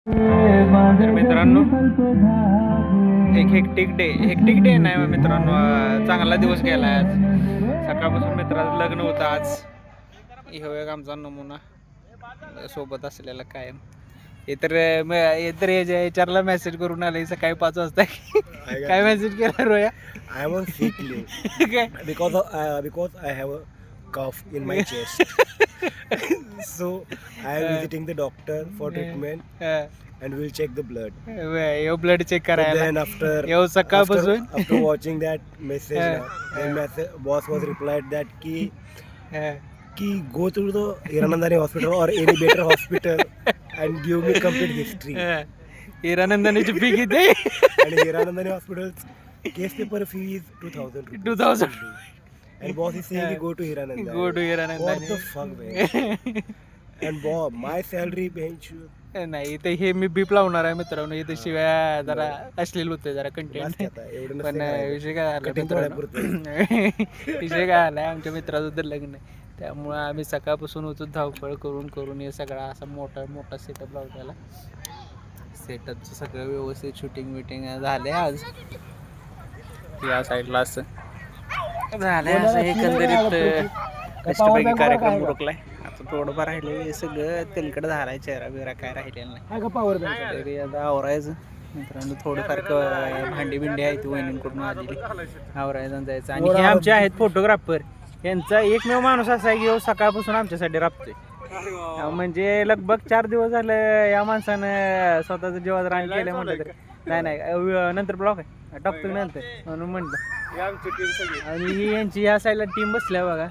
तर मित्रांनो एक हेक्टिक डे नाही मित्रांनो, चांगला दिवस गेला आज. सकाळपासून मित्राचं लग्न होतं आज. ह्यो एक आमचा नमुना सोबत असलेला कायम. हे तर याच्याला मेसेज करून आले सकाळी 5 वाजता. काय मेसेज केला रोया? I am on sick leave काय because I have a cough in my chest. So I am visiting the doctor for treatment and will check the blood. यो ब्लड चेक So करायला then यो सकाळपासून after watching that message, then boss was replied that ki go to the Hiranandani hospital or any better hospital and give me complete history. हिरानंदानीची fee किती? And Hiranandani hospital's case paper fee is 2,000 rupees. 2000. And boss is saying go to Hiranandani. Go to What Hiranandani. the fuck, man? And Bob, my salary bench. नाही इथे हे मी बीप लावणार आहे मित्रांनो. इथे शिवाय जरा अश्लील होते जरा कंटेंट. पण विषय काय झाला मित्रांनो, विषय काय आलाय आमच्या मित्राचं तर लग्न आहे. त्यामुळं आम्ही सकाळपासून होतो धावपळ करून हे सगळा असा मोठा सेटअप लावलेला. सेटअपचं सगळं व्यवस्थित शूटिंग विटिंग झाले आज. या साईडला असं झालंय, असं एकंदरीत कष्टपैकी कार्यक्रम उरकलाय. आता थोडंफार राहिले सगळं तेलकट झालाय, चेहरा बिरा काय राहिलेला नाही. तरी आता आवरायचं मित्रांनो. थोडंफार भांडी बिंडी आहे ती वहिनींकडून आलेली, आवरायचं आणि जायचं. आणि हे आमचे आहेत फोटोग्राफर. यांचा एकमेव माणूस असा आहे की सकाळपासून आमच्यासाठी राबतोय. म्हणजे लगभग 4 दिवस झालं या माणसानं स्वतःचं जेव्हा रान केलं म्हटलं तर नाही नंतर ब्लॉक आहे टाकतो नंतर म्हणून म्हटलं. आणि ही यांची या साईडला टीम बसल्या बघा.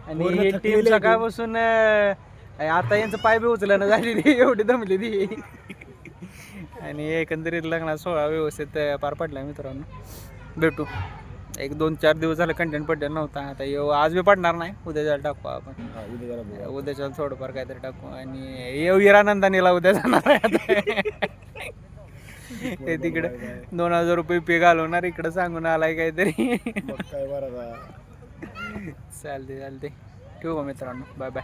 आणि ही टीम सकाळपासून आता यांचं पाय बी उचलणं झालेली एवढी दमली ती. आणि एकंदरीत लग्नात 16 व्यवस्थित पार पडला मित्रांनो. भेटू एक 2-4 दिवस झालं कंटेंट पडलेला नव्हता. आता आज बी पडणार नाही, उद्याच्या टाकू आपण. उद्याच्या थोडंफार काहीतरी टाकू. आणि हिरानंदानीला उद्या जाणार आहे आता. ते तिकडे 2000 रुपये पे घालवणार, इकडे सांगून आलाय काहीतरी. चालते ठेवू का मित्रांनो, बाय बाय.